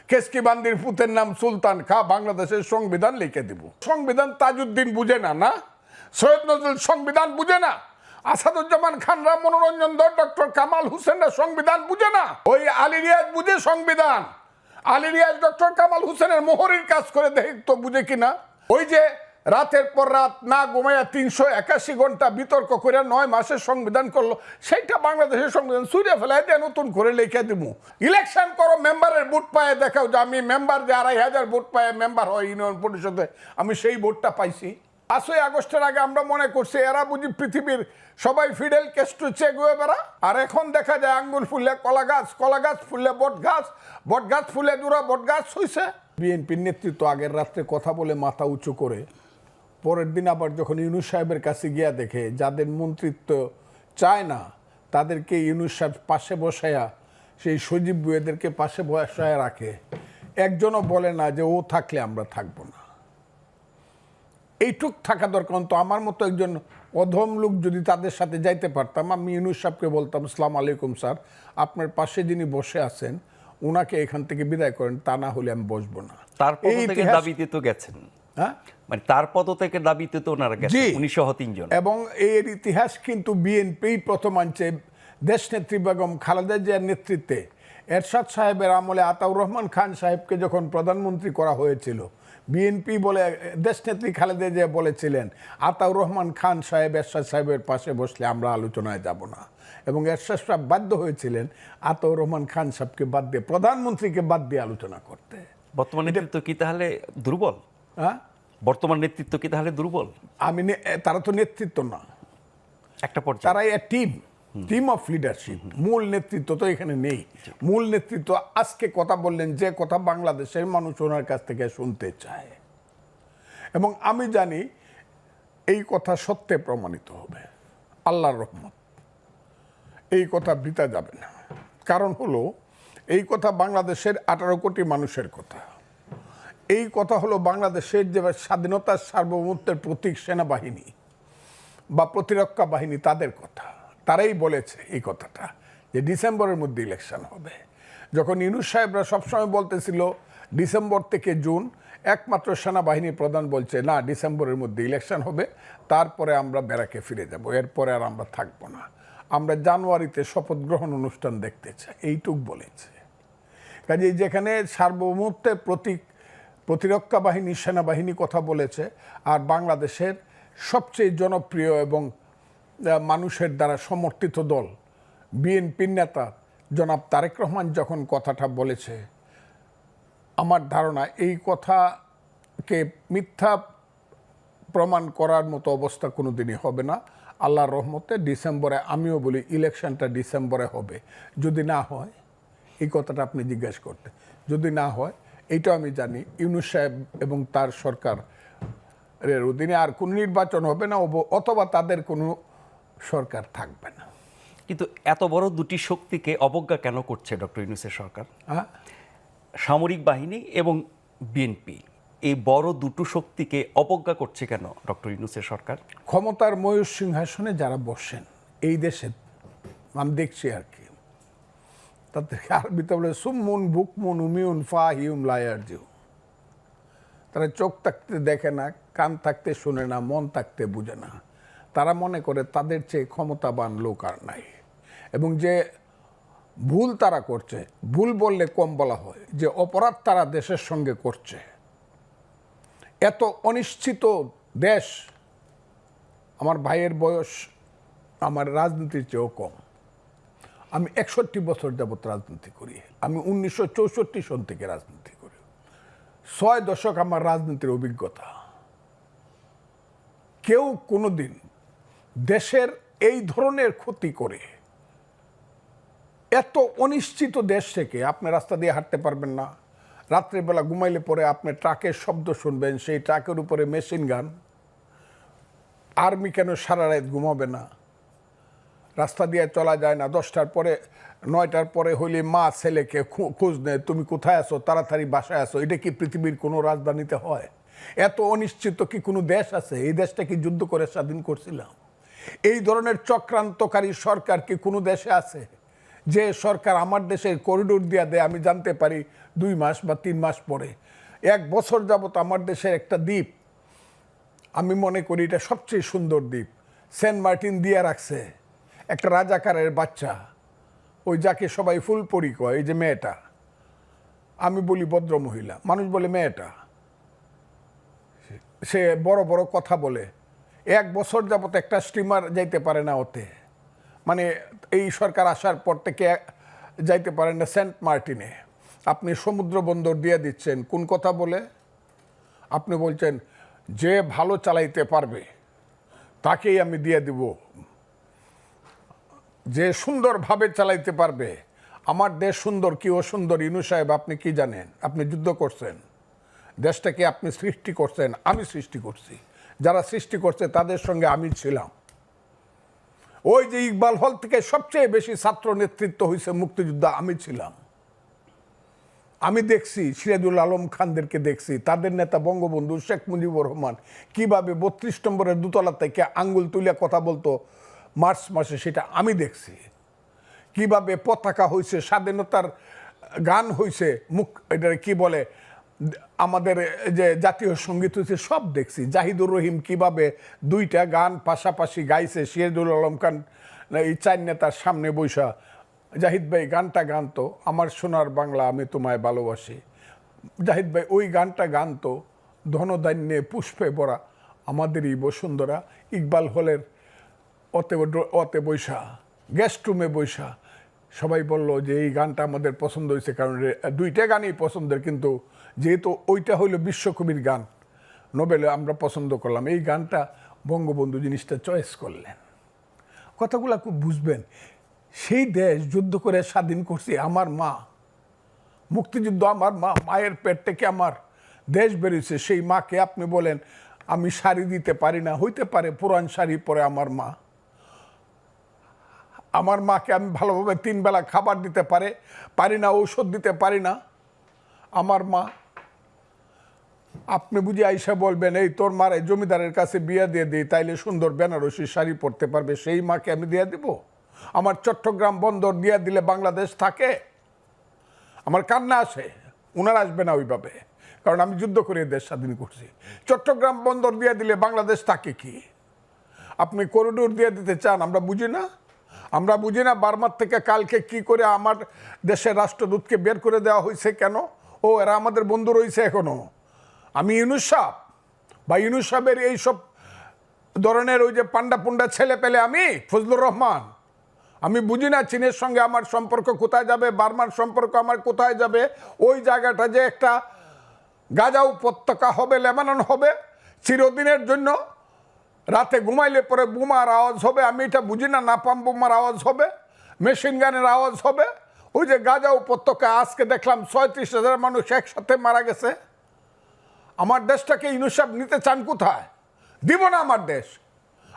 কেসকিবান্দির পুতের নাম সুলতান খা, বাংলাদেশের সংবিধান লিখে দিব। সংবিধান তাজউদ্দিন বুঝে না, না সৈয়দ নজরুল সংবিধান বুঝে না, আসাদুজ্জামান খানরা, মনোরঞ্জন ধর, ডক্টর কামাল হোসেনরা সংবিধান বুঝে না। ওই আলী রিয়াজ বুঝে সংবিধান। আলী রিয়াজ ডক্টর কামাল হোসেনের মোহরির কাজ করে দেখি তো বুঝে কিনা। ওই যে রাতের পর রাত না ঘুমাইয়া 381 ঘন্টা বিতর্ক করে 9 মাসের সংবিধান করলো, সেইটা বাংলাদেশের সংবিধান সুইরে ফেলাই দিয়ে নতুন করে লিখে দিব। ইলেকশন করো, মেম্বারের ভোট পায়ে দেখাও যে আমি মেম্বার যে 2500 ভোট পায়ে মেম্বার হয় ইউনিয়ন পরিষদে, আমি সেই ভোটটা পাইছি। 5ই আগস্টের আগে আমরা মনে করছি এরা বুঝি পৃথিবীর সবাই ফিডেল কেস্ট্রো চে গুয়েবেরা, আর এখন দেখা যায় আঙ্গুল ফুললে কলা গাছ, কলা গাছ ফুললে বট গাছ, বট গাছ ফুলে দুরা বট গাছ হইছে। বিএনপির নেতৃত্ব আগের রাত্রে কথা বলে মাথা উঁচু করে পরের দিন আবার যখন ইউনূস সাহেবের কাছে গিয়া দেখে যাদের মন্ত্রিত্ব চায় না তাদেরকে ইউনূস সাহেব পাশে বসায়া, সেই সজীব বুয়েদেরকে পাশে বসায়া রাখে, একজনও বলে না যে ও থাকলে আমরা থাকবো না। এইটুক থাকা দরকার। তো আমার মতো একজন অধম লোক যদি তাদের সাথে যাইতে পারতাম, আমি ইউনূস সাহেবকে বলতাম, আসসালামু আলাইকুম স্যার, আপনার পাশে যিনি বসে আছেন ওনাকে এখান থেকে বিদায় করেন, তা না হলে আমি বসবো না। তার পদ থেকে দাবিতে তো গেছেন, হ্যাঁ, মানে তার পদ থেকে দাবিতে তো ওনারা গেছেন 1903 জন। এবং এর ইতিহাস কিন্তু বিএনপি প্রথম আনছে। দেশনেত্রী বেগম খালেদা জিয়ার নেতৃত্বে এরশাদ সাহেবের আমলে আতাউর রহমান খান সাহেবকে যখন প্রধানমন্ত্রী করা হয়েছিল, বিএনপি বলে দেশনেত্রী খালেদা জিয়া বলেছিলেন আতাউর রহমান খান সাহেব এরশাদ সাহেবের পাশে বসলে আমরা আলোচনায় যাব না, এবং এরশাদ সাহেব বাধ্য হয়েছিলেন আতাউর রহমান খান সাহেবকে বাদ দিয়ে, প্রধানমন্ত্রীকে বাদ দিয়ে আলোচনা করতে। বর্তমান নেতৃত্ব কি তাহলে দুর্বল? হ্যাঁ, বর্তমান নেতৃত্ব কি তাহলে দুর্বল? তারা তো নেতৃত্ব না, একটা পর্যায়ে তারা টিম অফ লিডারশিপ। মূল নেতৃত্ব তো এখানে নেই। মূল নেতৃত্ব আজকে কথা বললেন যে কথা বাংলাদেশের মানুষ ওনার কাছ থেকে শুনতে চায়, এবং আমি জানি এই কথা সত্যে প্রমাণিত হবে, আল্লাহর রহমত। এই কথা বৃথা যাবে না। কারণ হলো এই কথা বাংলাদেশের 18 কোটি মানুষের কথা। এই কথা হলো বাংলাদেশের যে স্বাধীনতার সার্বভৌমত্বের প্রতীক সেনাবাহিনী বা প্রতিরক্ষা বাহিনী, তাদের কথা। তারাই বলেছে এই কথাটা যে ডিসেম্বরের মধ্যে ইলেকশন হবে। যখন ইউনূস সাহেবরা সবসময় বলতেছিল ডিসেম্বর থেকে জুন, একমাত্র সেনাবাহিনী প্রধান বলছে না, ডিসেম্বরের মধ্যে ইলেকশন হবে, তারপরে আমরা ব্যারাকে ফিরে যাব, এরপরে আর আমরা থাকবো না, আমরা জানুয়ারিতে শপথ গ্রহণ অনুষ্ঠান দেখতে চাই, এইটুক বলেছে। কাজে যেখানে সার্বভৌমত্বের প্রতীক প্রতিরক্ষা বাহিনী, সেনাবাহিনী কথা বলেছে, আর বাংলাদেশের সবচেয়ে জনপ্রিয় এবং মানুষের দ্বারা সমর্থিত দল বিএনপির নেতা জনাব তারেক রহমান যখন কথাটা বলেছে, আমার ধারণা এই কথাকে মিথ্যা প্রমাণ করার মতো অবস্থা কোনো দিনই হবে না। আল্লাহর রহমতে ডিসেম্বরে, আমিও বলি ইলেকশনটা ডিসেম্বরে হবে। যদি না হয়, এই কথাটা আপনি জিজ্ঞাসা করতে, যদি না হয়, এইটা আমি জানি ইউনূস সাহেব এবং তার সরকারের অধীনে আর কোনো নির্বাচন হবে না, অথবা তাদের কোনো সরকার থাকবে না। কিন্তু এত বড় দুটি শক্তিকে অবজ্ঞা কেন করছে ডক্টর ইউনূসের সরকার? হ্যাঁ, সামরিক বাহিনী এবং বিএনপি, এই বড় দুটো শক্তিকে অবজ্ঞা করছে কেন ডক্টর ইউনূসের সরকার? ক্ষমতার ময়ূর সিংহাসনে যারা বসেন এই দেশে, আমি দেখছি আর কি, তাদেরকে আরবিতে বলে সুমুন বুকমুন উমিউন ফাহিউম লায়ারজিউ। তারা চোখ থাকতে দেখে না, কান থাকতে শুনে না, মন থাকতে বুঝে না। তারা মনে করে তাদের চেয়ে ক্ষমতাবান লোক আর নাই, এবং যে ভুল তারা করছে, ভুল বললে কম বলা হয়, যে অপরাধ তারা দেশের সঙ্গে করছে। এত অনিশ্চিত দেশ, আমার ভাইয়ের বয়স আমার রাজনীতির চেয়েও কম। আমি 61 বছর যাবৎ রাজনীতি করি। আমি 1964 সন থেকে রাজনীতি করি। 6 দশক আমার রাজনীতির অভিজ্ঞতা। কেউ কোনোদিন দেশের এই ধরনের ক্ষতি করে, এত অনিশ্চিত দেশ থেকে আপনি রাস্তা দিয়ে হাঁটতে পারবেন না, রাত্রেবেলা ঘুমাইলে পরে আপনি ট্রাকের শব্দ শুনবেন, সেই ট্রাকের উপরে মেশিন গান, আর্মি কেন সারা রাত ঘুমাবে না, রাস্তা দিয়ে চলা যায় না, 10টার পরে 9টার পরে হইলে মা ছেলেকে খোঁজ নেয়, তুমি কোথায় আছো, তাড়াতাড়ি বাসায় আসো। এটা কি পৃথিবীর কোনো রাজধানীতে হয়? এত অনিশ্চিত কি কোনো দেশ আছে? এই দেশটা কি যুদ্ধ করে স্বাধীন করছিলাম? এই ধরনের চক্রান্তকারী সরকার কি কোনো দেশে আছে যে সরকার আমার দেশের করিডোর দিয়া দেয় আমি জানতে পারি 2 মাস বা 3 মাস পরে। 1 বছর যাবত আমার দেশের একটা দ্বীপ, আমি মনে করি এটা সবচেয়ে সুন্দর দ্বীপ, সেন্ট মার্টিন দিয়ে রাখছে একটা রাজাকারের বাচ্চা, ওই যাকে সবাই ফুলপরি কয়, এই যে মেয়েটা, আমি বলি ভদ্র মহিলা, মানুষ বলে মেয়েটা, সে বড় বড় কথা বলে। 1 বছর যাবত একটা স্টিমার যাইতে পারে না ওতে, মানে এই সরকার আসার পর থেকে যাইতে পারেন না সেন্ট মার্টিনে। আপনি সমুদ্র বন্দর দিয়ে দিচ্ছেন কোন কথা বলে? আপনি বলছেন যে ভালো চালাইতে পারবে তাকেই আমি দিয়ে দিব, যে সুন্দরভাবে চালাইতে পারবে। আমার দেশ সুন্দর কি অসুন্দর ইউনূস সাহেব আপনি কি জানেন? আপনি যুদ্ধ করছেন, দেশটাকে আপনি সৃষ্টি করছেন, আমি সৃষ্টি করছি, যারা সৃষ্টি করছে তাদের সঙ্গে আমি ছিলাম। ওই যে ইকবাল হল থেকে সবচেয়ে বেশি ছাত্র নেতৃত্ব হয়েছে মুক্তিযুদ্ধ, আমি ছিলাম। আমি দেখছি সিরাজুল আলম খানদেরকে দেখছি, তাদের নেতা বঙ্গবন্ধু শেখ মুজিবুর রহমান কিভাবে 32 নম্বরের দোতলা থেকে আঙ্গুল তুলে কথা বলতো মার্চ মাসে, সেটা আমি দেখছি। কিভাবে পতাকা হয়েছে, স্বাধীনতার গান হয়েছে, এটা কি বলে আমাদের যে জাতীয় সঙ্গীত হয়েছে, সব দেখছি। জাহিদুর রহিম কিভাবে 2টা গান পাশাপাশি গাইছে, সিরাজুল আলম খান এই 4 নেতার সামনে বৈশা জাহিদ ভাই গানটা গানতো, আমার সোনার বাংলা আমি তোমায় ভালোবাসি। জাহিদ ভাই ওই গানটা গানতো, ধনধান্যে পুষ্পে ভরা আমাদেরই বসুন্ধরা। ইকবাল হলের অতে বৈশা, গেস্ট রুমে বৈশা সবাই বলল যে এই গানটা আমাদের পছন্দ হয়েছে, কারণ 2টা গানই পছন্দের, কিন্তু যেহেতু ওইটা হইলো বিশ্বকবির গান, নোবেলে আমরা পছন্দ করলাম, এই গানটা বঙ্গবন্ধু জিনিসটা চয়েস করলেন। কথাগুলো খুব বুঝবেন। সেই দেশ যুদ্ধ করে স্বাধীন করছি আমার মা, মুক্তিযুদ্ধ আমার মা, মায়ের পেট থেকে আমার দেশ বেরিয়েছে। সেই মাকে আপনি বলেন আমি শাড়ি দিতে পারি না, হইতে পারে পুরান শাড়ি পরে আমার মা, আমার মাকে আমি ভালোভাবে 3 বেলা খাবার দিতে পারি না, ঔষধ দিতে পারি না আমার মা। আপনি বুঝি আইসা বলবেন এই তোর মারে জমিদারের কাছে বিয়ে দিয়ে দিই, তাইলে সুন্দর বেনারসি শাড়ি পরতে পারবে, সেই মাকে আমি দিয়ে দিব? আমার চট্টগ্রাম বন্দর দিয়ে দিলে বাংলাদেশ থাকে? আমার কান্না আসে, ওনার আসবে না ওইভাবে, কারণ আমি যুদ্ধ করে দেশ স্বাধীন করছি। চট্টগ্রাম বন্দর দিয়ে দিলে বাংলাদেশ থাকে কি? আপনি করিডোর দিয়ে দিতে চান, আমরা বুঝি না? আমরা বুঝি না বার্মার থেকে কালকে কি করে আমার দেশের রাষ্ট্রদূতকে বের করে দেওয়া হয়েছে কেন? ও এরা আমাদের বন্ধু রয়েছে এখনো। আমি ইউনূস সাহেব বা ইউনূস সাহেবের এইসব ধরনের ওই যে পান্ডা পুন্ডা ছেলে পেলে, আমি ফজলুর রহমান, আমি বুঝি না চীনের সঙ্গে আমার সম্পর্ক কোথায় যাবে, বার্মার সম্পর্ক আমার কোথায় যাবে। ওই জায়গাটা যে একটা গাজা উপত্যকা হবে, লেবানন হবে চিরদিনের জন্য, রাতে ঘুমাইলে পরে বোমার আওয়াজ হবে, আমি এটা বুঝি না, নাপাম বোমার আওয়াজ হবে, মেশিন গানের আওয়াজ হবে। ওই যে গাজা উপত্যকা আজকে দেখলাম 36,000 মানুষ একসাথে মারা গেছে। আমার দেশটাকে ইউনূস সাহেব নিতে চান কোথায়? দিব না আমার দেশ,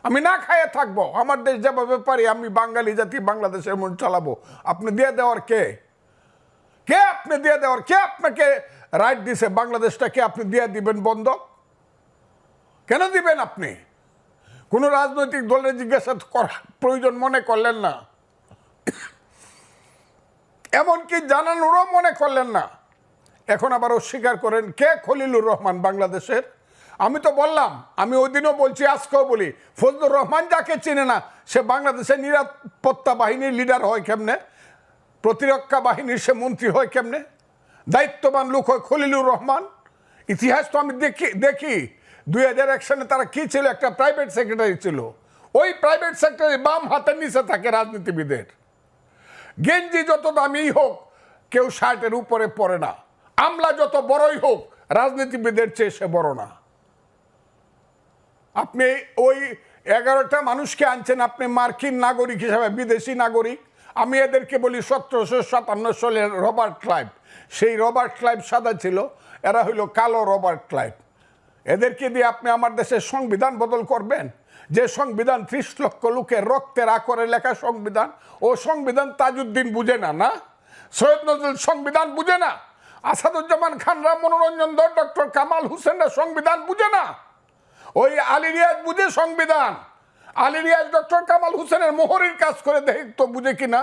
আমি না খাইয়ে থাকবো। আমার দেশ যেভাবে পারি আমি বাঙালি জাতি বাংলাদেশের মন চালাবো। আপনি দিয়ে দেওয়ার কে? আপনি দিয়ে দেওয়ার কে? আপনাকে রাইট দিছে বাংলাদেশটাকে আপনি দিয়ে দিবেন বন্ধক? কেন দিবেন আপনি? কোনো রাজনৈতিক দলের জিজ্ঞাসা করার প্রয়োজন মনে করলেন না, এমনকি জানানোরও মনে করলেন না। এখন আবার অস্বীকার করেন। কে খলিলুর রহমান বাংলাদেশের? আমি তো বললাম, আমি ওই দিনও বলছি, আজকেও বলি, ফজলুর রহমান যাকে চিনে না সে বাংলাদেশের নিরাপত্তা বাহিনীর লিডার হয় কেমনে? প্রতিরক্ষা বাহিনীর সে মন্ত্রী হয় কেমনে? দায়িত্ববান লোক হয় খলিলুর রহমান। ইতিহাস তো আমি দেখি 2001 সালে তারা কি ছিল, একটা প্রাইভেট সেক্রেটারি ছিল। ওই প্রাইভেট সেক্রেটারি বাম হাতের নিচে থাকে রাজনীতিবিদের। গেঞ্জি যত দামি হোক কেউ শার্টের উপরে পরে না, আমলা যত বড়ই হোক রাজনীতিবিদের চেয়ে সে বড় না। আপনি ওই 11টা মানুষকে আনছেন আপনি মার্কিন নাগরিক হিসাবে, বিদেশি নাগরিক। আমি এদেরকে বলি 1757 সালের রবার্ট ক্লাইভ। সেই রবার্ট ক্লাইভ সাদা ছিল, এরা হইল কালো রবার্ট ক্লাইভ। এদেরকে দিয়ে আপনি আমার দেশের সংবিধান বদল করবেন? যে সংবিধান 30 লক্ষ লোকের রক্তের আকরে লেখা সংবিধান, ও সংবিধান তাজউদ্দিন বুঝে না, না সৈয়দ নজরুল সংবিধান বুঝে না, আসাদুজ্জামান খানরা, মনোরঞ্জন দত্ত, ডক্টর কামাল হোসেনরা সংবিধান বুঝে না। ওই আলী রিয়াজ বুঝে সংবিধান। আলী রিয়াজ ডক্টর কামাল হোসেনের মোহরের কাজ করে দেখতো বুঝে কিনা।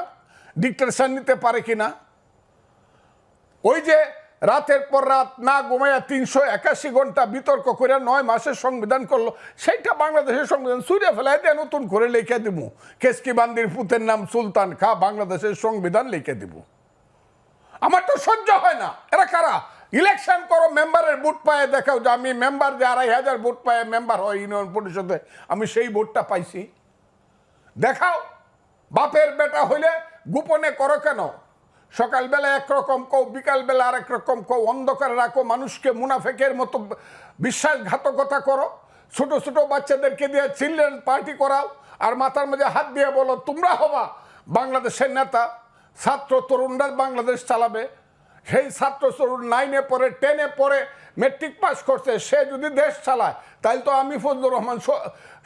ডিক্টেশন নিতে পারে কিনা? ওই যে রাতের পর রাত না ঘুমাইয়া 381 ঘন্টা বিতর্ক করে 9 মাসের সংবিধান করলো, সেইটা বাংলাদেশের সংবিধান ছুঁড়ে ফেলায় দিয়ে নতুন করে লিখে দিব। কেসকি বান্দির পুতের নাম সুলতান খা, বাংলাদেশের সংবিধান লিখে দিব। আমার তো সহ্য হয় না। এরা কারা? ইলেকশন করো, মেম্বারের ভোট পায়ে দেখাও যে আমি মেম্বার, যে 2500 ভোট পায়ে মেম্বার হয় ইউনিয়ন পরিষদে, আমি সেই ভোটটা পাইছি, দেখাও। বাপের বেটা হইলে গোপনে করো কেন? সকালবেলা একরকম কও, বিকালবেলা আরেক রকম কও, অন্ধকারে রাখো, মানুষকে মুনাফেকের মতো বিশ্বাসঘাতকতা করো, ছোট ছোট বাচ্চাদেরকে দিয়ে চিলড্রেন পার্টি করাও, আর মাথার মধ্যে হাত দিয়ে বলো তোমরা হবা বাংলাদেশের নেতা। ছাত্র তরুণরা বাংলাদেশ চালাবে। সেই ছাত্র তরুণ 9-এ পড়ে, 10-এ পড়ে, মেট্রিক পাস করছে, সে যদি দেশ চালায় তাহলে তো আমি ফজলুর রহমান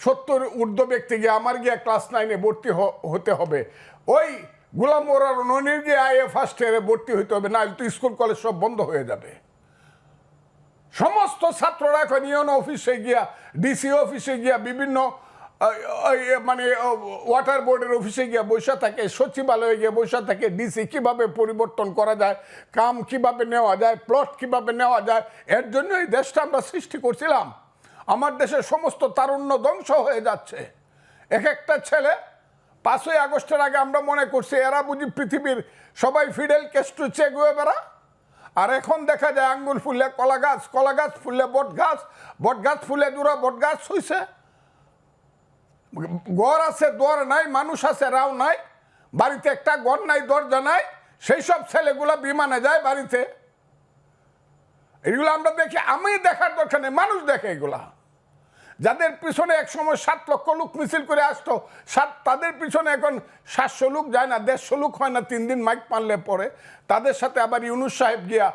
70 ঊর্ধ্ব ব্যক্তি গিয়ে আমার গিয়ে ক্লাস 9-এ ভর্তি হতে হবে। ওই গোলাম মোরার ননির গিয়ে আইএ ফার্স্ট ইয়ারে ভর্তি হইতে হবে, না তো স্কুল কলেজ সব বন্ধ হয়ে যাবে। সমস্ত ছাত্ররা এখন ইউএন অফিসে গিয়া, ডিসি অফিসে গিয়া, বিভিন্ন মানে ওয়াটার বোর্ডের অফিসে গিয়ে বসে থাকে, সচিবালয়ে গিয়ে বসে থাকে, ডিসি কিভাবে পরিবর্তন করা যায়, কাম কিভাবে নেওয়া যায়, প্লট কিভাবে নেওয়া যায়। এর জন্য এই দেশটা আমরা সৃষ্টি করছিলাম। আমার দেশের সমস্ত তারুণ্য ধ্বংস হয়ে যাচ্ছে। এক একটা ছেলে 5ই আগস্টের আগে আমরা মনে করছি এরা বুঝি পৃথিবীর সবাই ফিডেল ক্যাস্ট্রো চে গুয়েভারা, আর এখন দেখা যায় আঙ্গুল ফুললে কলা গাছ, কলা গাছ ফুললে বট গাছ, বট গাছ ফুলে দুরা বট গাছ হইছে। ঘর আছে দর নাই, মানুষ আছে রাও নাই, বাড়িতে একটা ঘর নাই, দরজা নাই, সেই সব ছেলেগুলা বিমানে যায় বাড়িতে। এগুলো আমরা দেখি, আমি দেখার দরকার নেই, মানুষ দেখে এগুলা। যাদের পিছনে এক সময় 7 লক্ষ লোক মিছিল করে আসতো, তাদের পিছনে এখন 700 লোক যায় না, 150 লোক হয় না 3 দিন মাইক মারলে পরে। তাদের সাথে আবার ইউনূস সাহেব গিয়া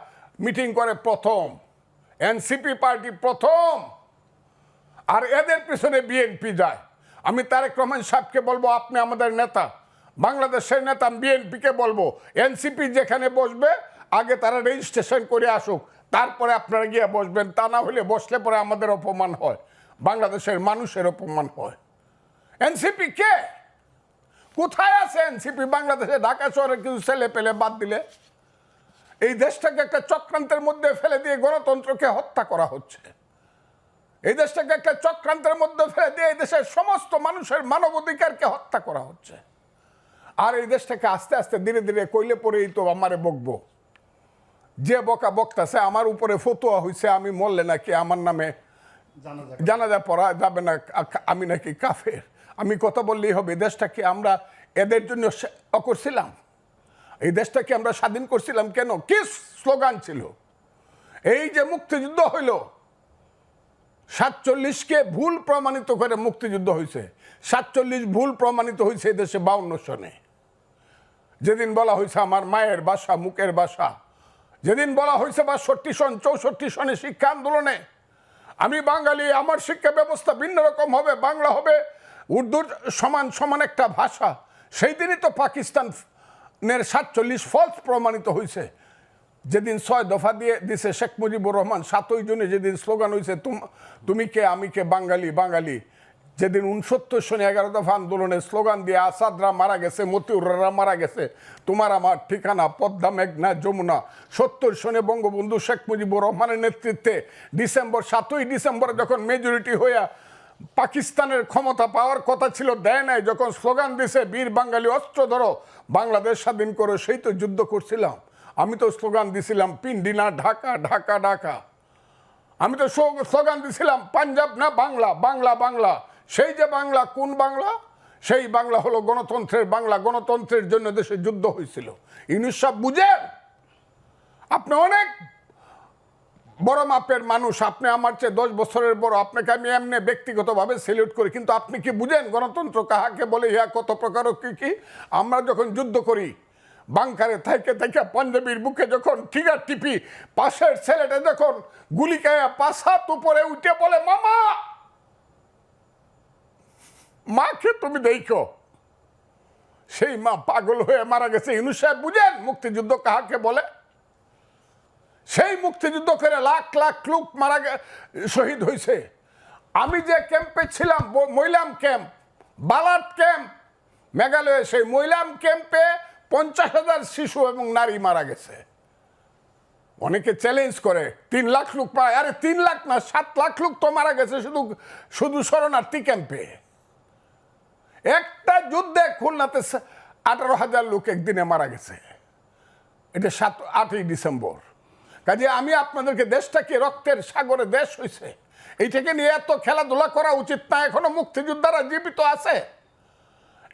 মিটিং করে প্রথম, এনসিপি পার্টি প্রথম, আর এদের পিছনে বিএনপি যায়। আমি তারেক রহমান সাহেবকে বলবো আপনি আমাদের নেতা, বাংলাদেশের নেতা, বিএনপিকে বলবো এনসিপি যেখানে বসবে আগে তারা রেজিস্ট্রেশন করে আসুক, তারপরে আপনারা গিয়ে বসবেন। তা না হলে বসলে পরে আমাদের অপমান হয়, বাংলাদেশের মানুষের অপমান হয়। এনসিপি কে? কোথায় আছে এনসিপি? বাংলাদেশে ঢাকা শহরে কিছু ছেলে পেলে বাদ দিলে এই দেশটাকে একটা চক্রান্তের মধ্যে ফেলে দিয়ে গণতন্ত্রকে হত্যা করা হচ্ছে। এই দেশটাকে একটা চক্রান্তের মধ্যে ফেলে দিয়ে এই দেশের সমস্ত মানুষের মানবাধিকারকে হত্যা করা হচ্ছে। আর এই দেশটাকে আস্তে আস্তে ধীরে ধীরে কইলে পরেই তো আমারে বকবো। যে বকা বক্তাছে আমার উপরে ফতোয়া হয়েছে আমি মরলে নাকি আমার নামে জানাজা পড়া যাবে না, আমি নাকি কাফের। আমি কথা বললেই হবে। দেশটাকে আমরা এদের জন্য করছিলাম? এই দেশটাকে আমরা স্বাধীন করছিলাম কেন? কি স্লোগান ছিল? এই যে মুক্তিযুদ্ধ হইল, 47কে ভুল প্রমাণিত করে মুক্তিযুদ্ধ হয়েছে। 47 ভুল প্রমাণিত হয়েছে এই দেশে 52 সনে। যেদিন বলা হয়েছে আমার মায়ের ভাষা, মুখের ভাষা, যেদিন বলা হয়েছে 62 সন, 64 সনে শিক্ষা আন্দোলনে আমি বাঙালি, আমার শিক্ষা ব্যবস্থা ভিন্ন রকম হবে, বাংলা হবে উর্দুর সমান সমান একটা ভাষা, সেই দিনই তো পাকিস্তানের 47 ফলস প্রমাণিত হয়েছে। যেদিন 6 দফা দিয়ে দিছে শেখ মুজিবুর রহমান, 7ই জুনে যেদিন স্লোগান হয়েছে তুমি কে আমি কে বাঙালি বাঙালি, যেদিন 69 সনে 11 দফা আন্দোলনের স্লোগান দিয়ে আসাদরা মারা গেছে, মতিউররা মারা গেছে, তোমার আমার ঠিকানা পদ্মা মেঘনা যমুনা, 70 সনে বঙ্গবন্ধু শেখ মুজিবুর রহমানের নেতৃত্বে 7ই ডিসেম্বর যখন মেজরিটি হইয়া পাকিস্তানের ক্ষমতা পাওয়ার কথা ছিল, দেয় নাই, যখন স্লোগান দিছে বীর বাঙালি অস্ত্র ধরো বাংলাদেশ স্বাধীন করো, সেই তো যুদ্ধ করছিলাম। আমি তো স্লোগান দিছিলাম পিন্ডি না ঢাকা, ঢাকা ঢাকা। আমি তো স্লোগান দিছিলাম পাঞ্জাব না বাংলা, বাংলা বাংলা। সেই যে বাংলা, কোন বাংলা? সেই বাংলা হলো গণতন্ত্রের বাংলা। গণতন্ত্রের জন্য দেশে যুদ্ধ হয়েছিল। ইউনূস সাহেব বুঝেন, আপনি অনেক বড় মাপের মানুষ, আপনি আমার চেয়ে 10 বছরের বড়, আপনাকে আমি এমনি ব্যক্তিগতভাবে সেলিউট করি, কিন্তু আপনি কি বুঝেন গণতন্ত্র কাহাকে বলে, ইহা কত প্রকার কি কি? আমরা যখন যুদ্ধ করি বাংকারে থাইকে থাইকে পাঞ্জাবির বুকে যখন ট্রিগার টিপি, পাশের ছেলেটা যখন গুলি খায়া 5 হাত উপরে উঠে বলে মামা, মাকে তুমি দেখো, সেই মা পাগল হয়ে মারা গেছে। ইউনূস সাহেব বুঝেন মুক্তিযুদ্ধ কাহাকে বলে? সেই মুক্তিযুদ্ধ করে লাখ লাখ লোক শহীদ হয়েছে। আমি যে ক্যাম্পে ছিলাম, মইলাম ক্যাম্প, বালাট ক্যাম্প, মেঘালয়ে, সেই মইলাম ক্যাম্পে 50,000 শিশু এবং নারী মারা গেছে। অনেকে চ্যালেঞ্জ করে 3 লাখ লোক প্রায়, আরে 3 লাখ না 7 লাখ লোক তো মারা গেছে শুধু শুধু শরণার্থী ক্যাম্পে। একটা যুদ্ধে খুলনাতে 18,000 লোক একদিনে মারা গেছে, এটা 8ই ডিসেম্বর। কাজে আমি আপনাদেরকে, দেশটাকে রক্তের সাগরে দেশ হয়েছে, এইটাকে নিয়ে এত খেলাধুলা করা উচিত না। এখনো মুক্তিযোদ্ধারা জীবিত আছে,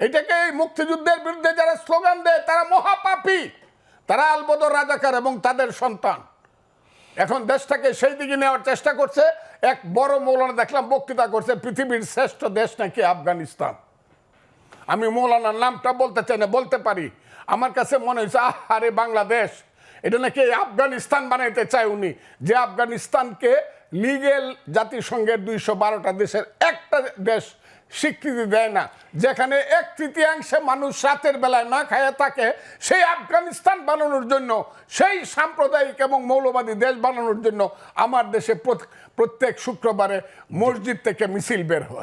এটাকে এই মুক্তিযুদ্ধের বিরুদ্ধে যারা স্লোগান দেয় তারা মহাপাপী, তারা আলবদর রাজাকার এবং তাদের সন্তান। এখন দেশটাকে সেই দিকে নেওয়ার চেষ্টা করছে। এক বড় মৌলানা দেখলাম বক্তৃতা করছে, পৃথিবীর শ্রেষ্ঠ দেশ নাকি আফগানিস্তান। আমি মৌলানার নামটা বলতে চাই না, বলতে পারি। আমার কাছে মনে হয়েছে আরে বাংলাদেশ এটা নাকি আফগানিস্তান বানাইতে চায় উনি, যে আফগানিস্তানকে লিগেল জাতিসংঘের 212টা দেশের একটা দেশ স্বীকৃতি দেয় না, যেখানে 1/3 মানুষ রাতের বেলায় না খায় থাকে। সেই আফগানিস্তান বানানোর জন্য, সেই সাম্প্রদায়িক এবং মৌলবাদী দেশ বানানোর জন্য আমার দেশে প্রত্যেক শুক্রবারে মসজিদ থেকে মিছিল বের হয়।